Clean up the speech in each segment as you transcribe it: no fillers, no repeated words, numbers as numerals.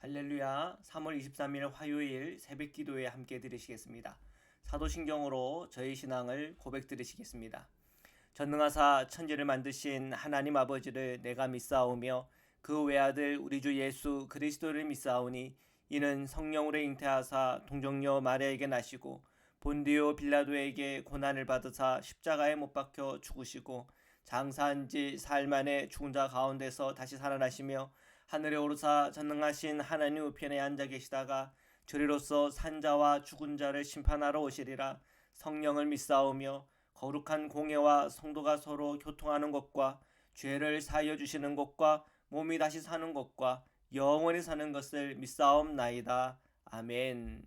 할렐루야. 3월 23일 화요일 새벽 기도에 함께 들으시겠습니다. 사도신경으로 저희 신앙을 고백 들으시겠습니다. 전능하사 천지를 만드신 하나님 아버지를 내가 믿사오며 그 외아들 우리 주 예수 그리스도를 믿사오니 이는 성령으로 잉태하사 동정녀 마리아에게 나시고 본디오 빌라도에게 고난을 받으사 십자가에 못 박혀 죽으시고 장사한 지 사흘 만에 죽은 자 가운데서 다시 살아나시며 하늘에 오르사 전능하신 하나님 우편에 앉아 계시다가 저리로서 산자와 죽은 자를 심판하러 오시리라. 성령을 믿사오며 거룩한 공예와 성도가 서로 교통하는 것과 죄를 사하여 주시는 것과 몸이 다시 사는 것과 영원히 사는 것을 믿사옵나이다. 아멘.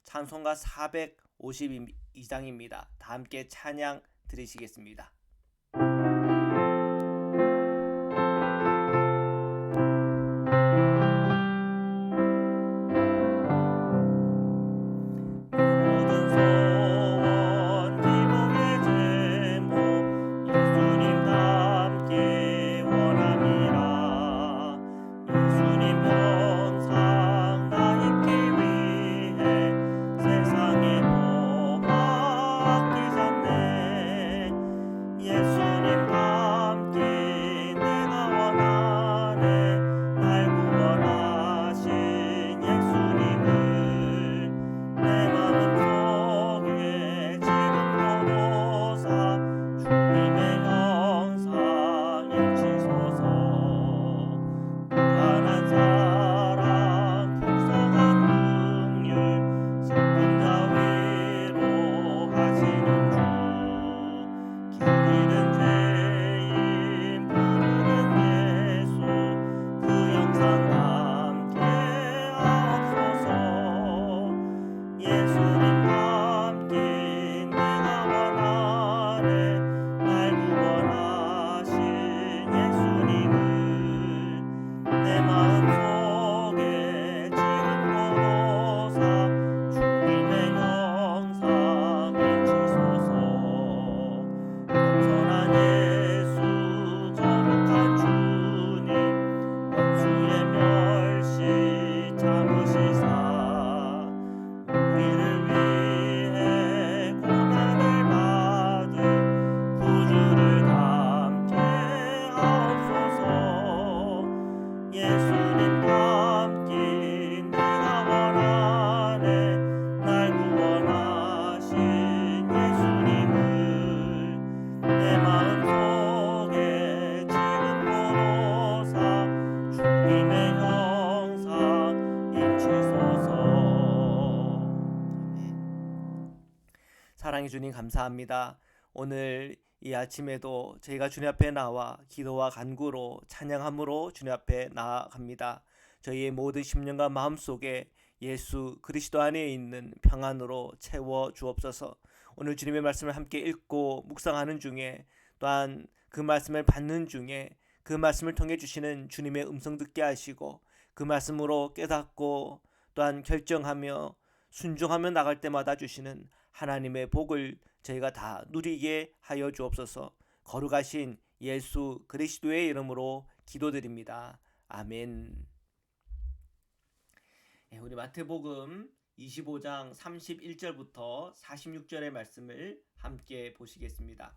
찬송가 452장입니다. 다 함께 찬양 드리시겠습니다. 사랑해 주님 감사합니다. 오늘 이 아침에도 저희가 주님 앞에 나와 기도와 간구로 찬양함으로 주님 앞에 나아갑니다. 저희의 모든 심령과 마음속에 예수 그리스도 안에 있는 평안으로 채워 주옵소서. 오늘 주님의 말씀을 함께 읽고 묵상하는 중에 또한 그 말씀을 받는 중에 그 말씀을 통해 주시는 주님의 음성 듣게 하시고 그 말씀으로 깨닫고 또한 결정하며 순종하며 나갈 때마다 주시는 하나님의 복을 저희가 다 누리게 하여 주옵소서. 거룩하신 예수 그리스도의 이름으로 기도드립니다. 아멘. 우리 마태복음 25장 31절부터 46절의 말씀을 함께 보시겠습니다.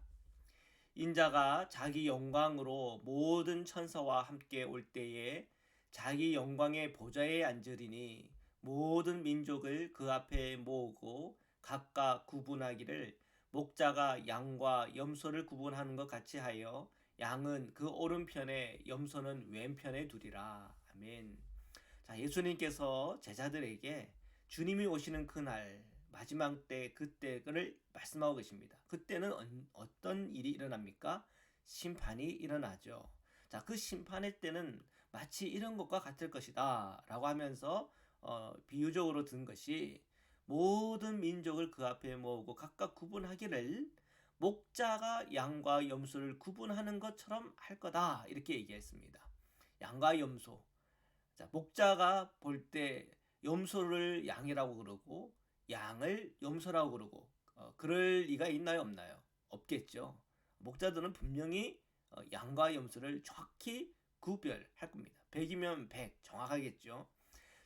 인자가 자기 영광으로 모든 천사와 함께 올 때에 자기 영광의 보좌에 앉으리니 모든 민족을 그 앞에 모으고 각각 구분하기를 목자가 양과 염소를 구분하는 것 같이 하여 양은 그 오른편에 염소는 왼편에 두리라. 아멘. 자, 예수님께서 제자들에게 주님이 오시는 그날 마지막 때 그때를 말씀하고 계십니다. 그때는 어떤 일이 일어납니까? 심판이 일어나죠. 자, 그 심판의 때는 마치 이런 것과 같을 것이다 라고 하면서 비유적으로 든 것이 모든 민족을 그 앞에 모으고 각각 구분하기를 목자가 양과 염소를 구분하는 것처럼 할 거다 이렇게 얘기했습니다. 양과 염소. 자, 목자가 볼 때 염소를 양이라고 그러고 양을 염소라고 그러고 그럴 리가 있나요 없나요? 없겠죠. 목자들은 분명히 양과 염소를 정확히 구별할 겁니다. 100이면 100 정확하겠죠.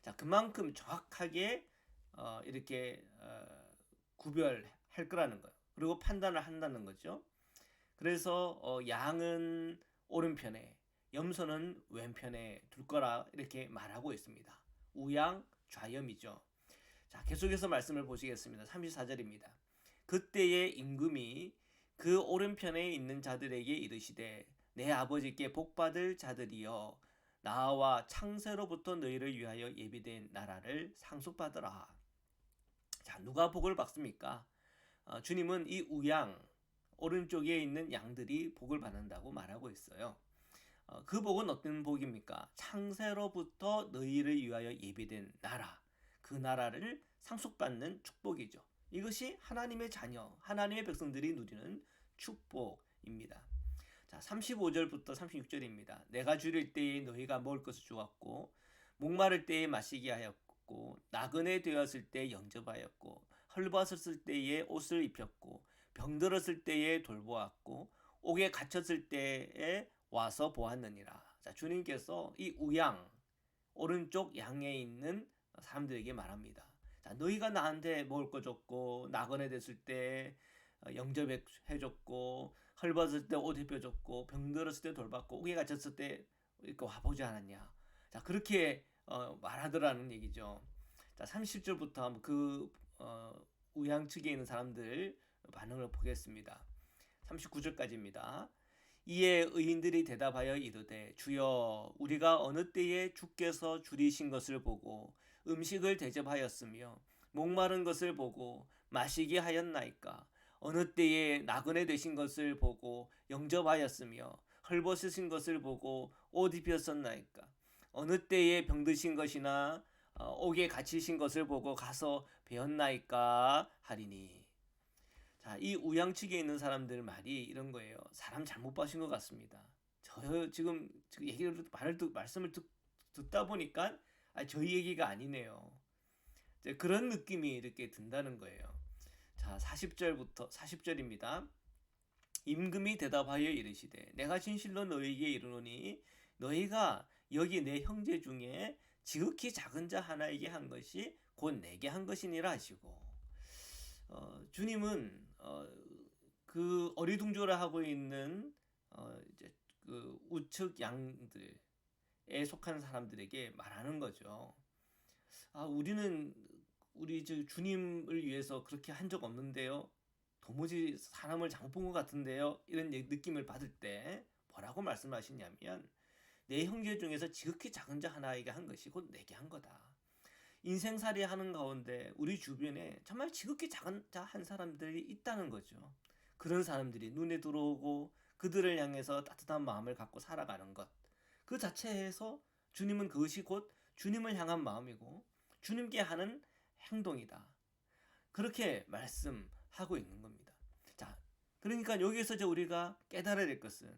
자, 그만큼 정확하게 이렇게 구별할 거라는 거예요. 그리고 판단을 한다는 거죠. 그래서 양은 오른편에, 염소는 왼편에 둘 거라 이렇게 말하고 있습니다. 우양 좌염이죠. 자, 계속해서 말씀을 보시겠습니다. 34절입니다. 그때의 임금이 그 오른편에 있는 자들에게 이르시되 내 아버지께 복받을 자들이여 나와 창세로부터 너희를 위하여 예비된 나라를 상속받으라. 자, 누가 복을 받습니까? 주님은 이 우양 오른쪽에 있는 양들이 복을 받는다고 말하고 있어요. 그 복은 어떤 복입니까? 창세로부터 너희를 위하여 예비된 나라, 그 나라를 상속받는 축복이죠. 이것이 하나님의 자녀, 하나님의 백성들이 누리는 축복입니다. 자, 35절부터 36절입니다. 내가 줄일 때에 너희가 먹을 것을 주었고 목마를 때에 마시게 하였고 나그네 되었을 때 영접하였고 헐벗었을 때에 옷을 입혔고 병들었을 때에 돌보았고 옥에 갇혔을 때에 와서 보았느니라. 자, 주님께서 이 우양 오른쪽 양에 있는 사람들에게 말합니다. 자, 너희가 나한테 먹을 거 줬고 나그네 됐을 때 영접해줬고 헐벗을 때 옷 입혀줬고 병들었을 때 돌봤고 옥에 갇혔을 때 이렇게 와보지 않았냐. 자, 그렇게 말하더라는 얘기죠. 자, 30절부터 그 우양 측에 있는 사람들 반응을 보겠습니다. 39절까지입니다. 이에 의인들이 대답하여 이르되 주여 우리가 어느 때에 주께서 줄이신 것을 보고 음식을 대접하였으며 목마른 것을 보고 마시게 하였나이까. 어느 때에 나그네 되신 것을 보고 영접하였으며 헐벗으신 것을 보고 옷 입혔었나이까. 어느 때에 병드신 것이나 옥에 갇히신 것을 보고 가서 배웠나이까 하리니. 자, 이 우양 측에 있는 사람들 말이 이런 거예요. 사람 잘못 봐신 것 같습니다. 저 지금 말씀을 듣다 보니까 저희 얘기가 아니네요. 그런 느낌이 이렇게 든다는 거예요. 자, 40절입니다. 임금이 대답하여 이르시되 내가 진실로 너희에게 이르노니 너희가 여기 내 형제 중에 지극히 작은 자 하나에게 한 것이 곧 내게 한 것이니라 하시고 주님은 그 어리둥절해 하고 있는 이제 그 우측 양들에 속한 사람들에게 말하는 거죠. 우리는 우리 주님을 위해서 그렇게 한 적 없는데요. 도무지 사람을 잘못 본 것 같은데요. 이런 느낌을 받을 때 뭐라고 말씀하시냐면 내 형제 중에서 지극히 작은 자 하나에게 한 것이 곧 내게 한 거다. 인생살이 하는 가운데 우리 주변에 정말 지극히 작은 자 한 사람들이 있다는 거죠. 그런 사람들이 눈에 들어오고 그들을 향해서 따뜻한 마음을 갖고 살아가는 것. 그 자체에서 주님은 그것이 곧 주님을 향한 마음이고 주님께 하는 행동이다. 그렇게 말씀하고 있는 겁니다. 자, 그러니까 여기에서 우리가 깨달아야 될 것은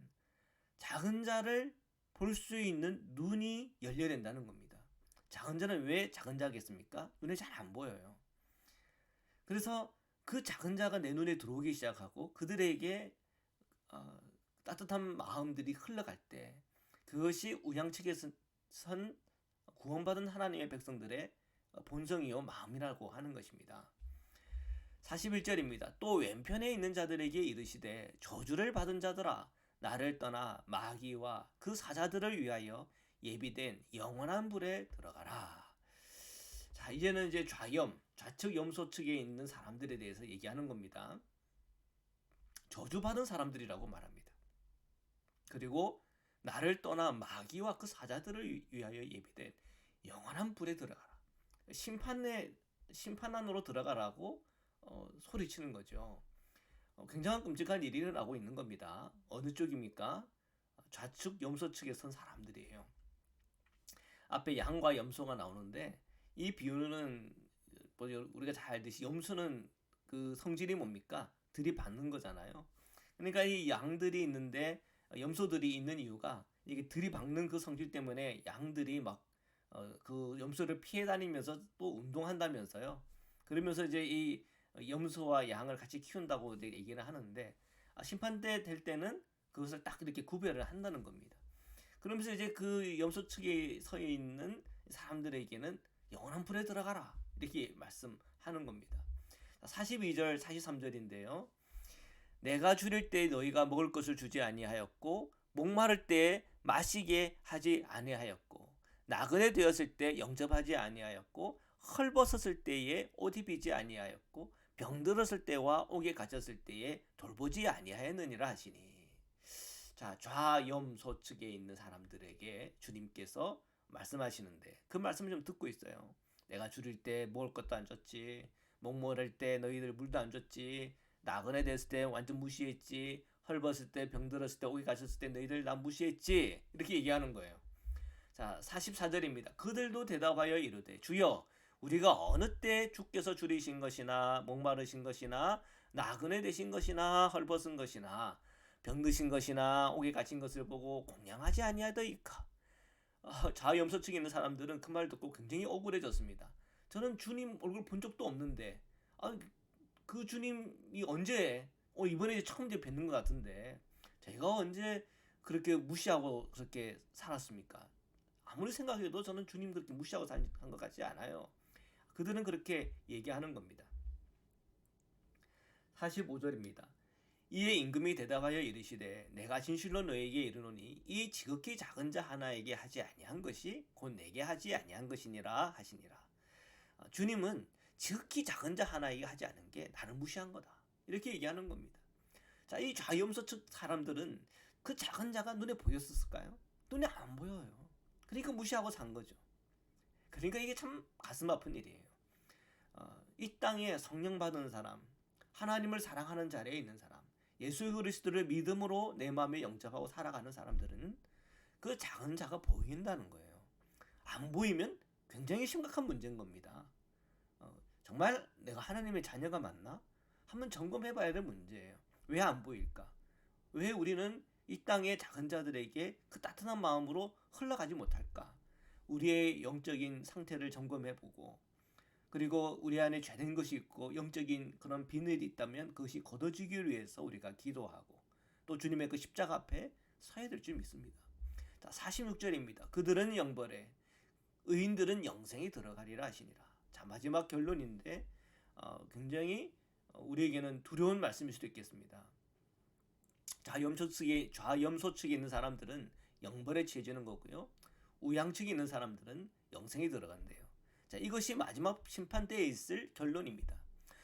작은 자를 볼 수 있는 눈이 열려야 된다는 겁니다. 작은 자는 왜 작은 자겠습니까? 눈에 잘 안 보여요. 그래서 그 작은 자가 내 눈에 들어오기 시작하고 그들에게 따뜻한 마음들이 흘러갈 때 그것이 우양측에서 선 구원받은 하나님의 백성들의 본성이요 마음이라고 하는 것입니다. 41절입니다. 또 왼편에 있는 자들에게 이르시되 저주를 받은 자들아 나를 떠나 마귀와 그 사자들을 위하여 예비된 영원한 불에 들어가라. 자, 이제는 이제 좌측 염소 측에 있는 사람들에 대해서 얘기하는 겁니다. 저주받은 사람들이라고 말합니다. 그리고 나를 떠나 마귀와 그 사자들을 위하여 예비된 영원한 불에 들어가라. 심판 안으로 들어가라고 소리치는 거죠. 굉장한 끔찍한 일이 일어나고 있는 겁니다. 어느 쪽입니까? 좌측 염소 측에 선 사람들이에요. 앞에 양과 염소가 나오는데 이 비유는 우리가 잘 알듯이 염소는 그 성질이 뭡니까? 들이받는 거잖아요. 그러니까 이 양들이 있는데 염소들이 있는 이유가 이게 들이박는 그 성질 때문에 양들이 막 그 염소를 피해 다니면서 또 운동한다면서요. 그러면서 이제 이 염소와 양을 같이 키운다고 이제 얘기를 하는데 심판 때 될 때는 그것을 딱 이렇게 구별을 한다는 겁니다. 그러면서 이제 그 염소 측에 서 있는 사람들에게는 영원한 불에 들어가라. 이렇게 말씀하는 겁니다. 42절 43절인데요. 내가 줄일 때 너희가 먹을 것을 주지 아니하였고 목마를 때 마시게 하지 아니하였고 나그네 되었을 때 영접하지 아니하였고 헐벗었을 때에 옷 입히지 아니하였고 병들었을 때와 옥에 갇혔을 때에 돌보지 아니하였느니라 하시니. 자, 좌염소측에 있는 사람들에게 주님께서 말씀하시는데 그 말씀을 좀 듣고 있어요. 내가 줄일 때 먹을 것도 안 줬지, 목마를 때 너희들 물도 안 줬지, 나그네 됐을 때 완전 무시했지, 헐벗을 때 병들었을 때 옥에 갇혔을 때 너희들 나 무시했지, 이렇게 얘기하는 거예요. 자, 44절입니다. 그들도 대답하여 이르되 주여 우리가 어느 때 주께서 줄이신 것이나 목마르신 것이나 나그네 되신 것이나 헐벗은 것이나 병드신 것이나 옥에 갇힌 것을 보고 공양하지 아니하더이까. 좌염소측에 있는 사람들은 그 말 듣고 굉장히 억울해졌습니다. 저는 주님 얼굴 본 적도 없는데 그 주님이 언제 이번에 이제 처음 이제 뵙는 것 같은데 제가 언제 그렇게 무시하고 그렇게 살았습니까? 아무리 생각해도 저는 주님 그렇게 무시하고 산 것 같지 않아요. 그들은 그렇게 얘기하는 겁니다. 45절입니다. 이에 임금이 대답하여 이르시되 내가 진실로 너에게 이르노니 이 지극히 작은 자 하나에게 하지 아니한 것이 곧 내게 하지 아니한 것이니라 하시니라. 주님은 지극히 작은 자 하나에게 하지 않은 게 나를 무시한 거다. 이렇게 얘기하는 겁니다. 자, 이 좌염소 측 사람들은 그 작은 자가 눈에 보였을까요? 눈에 안 보여요. 그러니까 무시하고 산 거죠. 그러니까 이게 참 가슴 아픈 일이에요. 이 땅에 성령 받은 사람, 하나님을 사랑하는 자리에 있는 사람, 예수 그리스도를 믿음으로 내 마음에 영접하고 살아가는 사람들은 그 작은 자가 보인다는 거예요. 안 보이면 굉장히 심각한 문제인 겁니다. 정말 내가 하나님의 자녀가 맞나? 한번 점검해 봐야 될 문제예요. 왜 안 보일까? 왜 우리는 이 땅의 작은 자들에게 그 따뜻한 마음으로 흘러가지 못할까? 우리의 영적인 상태를 점검해 보고 그리고 우리 안에 죄된 것이 있고 영적인 그런 비늘이 있다면 그것이 걷어지기 위해서 우리가 기도하고 또 주님의 그 십자가 앞에 서야 될 줄 믿습니다. 자, 46절입니다. 그들은 영벌에 의인들은 영생에 들어가리라 하시니라. 자, 마지막 결론인데 굉장히 우리에게는 두려운 말씀일 수도 있겠습니다. 좌염소측에 있는 사람들은 영벌에 취해지는 거고요. 우양측에 있는 사람들은 영생에 들어간대요. 자, 이것이 마지막 심판 때에 있을 결론입니다.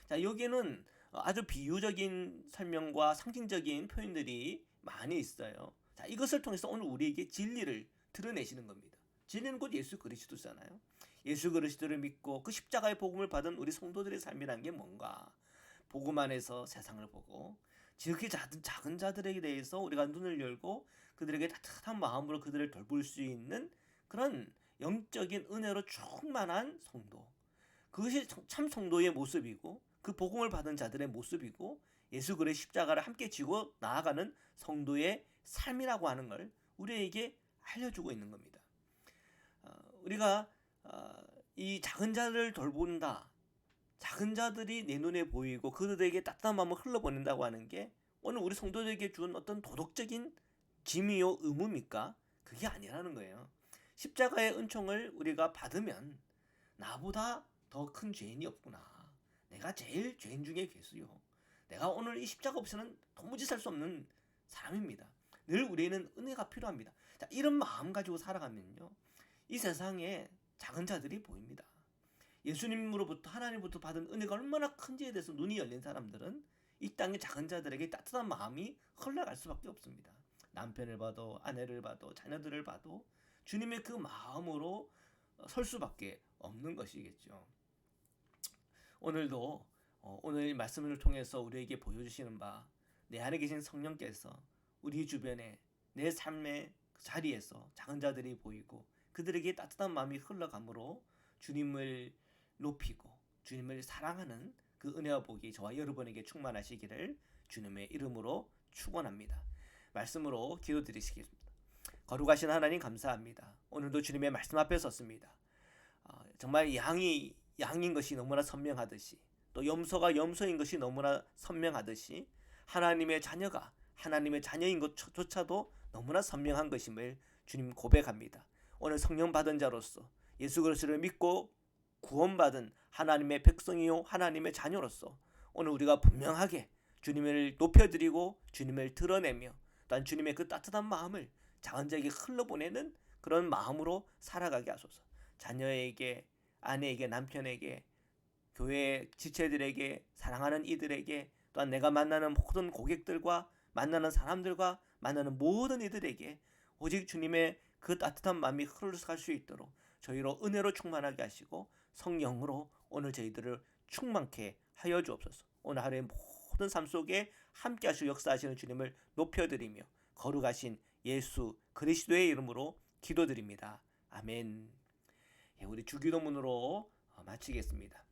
자, 여기에는 아주 비유적인 설명과 상징적인 표현들이 많이 있어요. 자, 이것을 통해서 오늘 우리에게 진리를 드러내시는 겁니다. 진리는 곧 예수 그리스도잖아요. 예수 그리스도를 믿고 그 십자가의 복음을 받은 우리 성도들의 삶이란 게 뭔가? 복음 안에서 세상을 보고 지극히 작은 자들에게 대해서 우리가 눈을 열고 그들에게 따뜻한 마음으로 그들을 돌볼 수 있는 그런 영적인 은혜로 충만한 성도. 그것이 참 성도의 모습이고 그 복음을 받은 자들의 모습이고 예수 그리스도의 십자가를 함께 지고 나아가는 성도의 삶이라고 하는 걸 우리에게 알려주고 있는 겁니다. 우리가 이 작은 자를 돌본다. 작은 자들이 내 눈에 보이고 그들에게 따뜻한 마음을 흘러보낸다고 하는 게 오늘 우리 성도들에게 준 어떤 도덕적인 짐이요 의무입니까? 그게 아니라는 거예요. 십자가의 은총을 우리가 받으면 나보다 더 큰 죄인이 없구나. 내가 제일 죄인 중에 괴수요. 내가 오늘 이 십자가 없이는 도무지 살 수 없는 사람입니다. 늘 우리에는 은혜가 필요합니다. 자, 이런 마음 가지고 살아가면요. 이 세상에 작은 자들이 보입니다. 예수님으로부터 하나님부터 받은 은혜가 얼마나 큰지에 대해서 눈이 열린 사람들은 이 땅의 작은 자들에게 따뜻한 마음이 흘러갈 수밖에 없습니다. 남편을 봐도 아내를 봐도 자녀들을 봐도 주님의 그 마음으로 설 수밖에 없는 것이겠죠. 오늘도 오늘 말씀을 통해서 우리에게 보여주시는 바 내 안에 계신 성령께서 우리 주변에 내 삶의 자리에서 작은 자들이 보이고 그들에게 따뜻한 마음이 흘러가므로 주님을 높이고 주님을 사랑하는 그 은혜와 복이 저와 여러분에게 충만하시기를 주님의 이름으로 축원합니다. 말씀으로 기도드리시겠습니다. 거룩하신 하나님 감사합니다. 오늘도 주님의 말씀 앞에 섰습니다. 정말 양인 것이 너무나 선명하듯이 또 염소가 염소인 것이 너무나 선명하듯이 하나님의 자녀가 하나님의 자녀인 것조차도 너무나 선명한 것임을 주님 고백합니다. 오늘 성령 받은 자로서 예수 그리스도를 믿고 구원받은 하나님의 백성이요 하나님의 자녀로서 오늘 우리가 분명하게 주님을 높여드리고 주님을 드러내며 또한 주님의 그 따뜻한 마음을 작은 자에게 흘러보내는 그런 마음으로 살아가게 하소서. 자녀에게, 아내에게, 남편에게, 교회 지체들에게, 사랑하는 이들에게, 또한 내가 만나는 모든 고객들과 만나는 사람들과 만나는 모든 이들에게 오직 주님의 그 따뜻한 마음이 흘러갈 수 있도록 저희로 은혜로 충만하게 하시고 성령으로 오늘 저희들을 충만케 하여 주옵소서. 오늘 하루의 모든 삶 속에 함께 하시고 역사하시는 주님을 높여드리며 거룩하신 예수 그리스도의 이름으로 기도드립니다. 아멘. 우리 주기도문으로 마치겠습니다.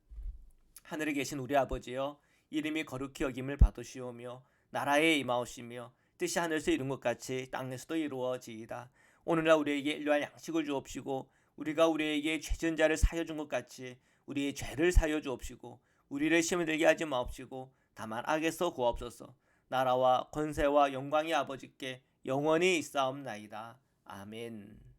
하늘에 계신 우리 아버지여, 이름이 거룩히 여김을 받으시오며 나라에 임하오시며 뜻이 하늘에서 이룬 것 같이 땅에서도 이루어지이다. 오늘날 우리에게 일용할 양식을 주옵시고 우리가 우리에게 죄진 자를 사여 준 것 같이 우리의 죄를 사여 주옵시고 우리를 시험에 들게 하지 마옵시고 다만 악에서 구하옵소서. 나라와 권세와 영광이 아버지께 영원히 있사옵나이다. 아멘.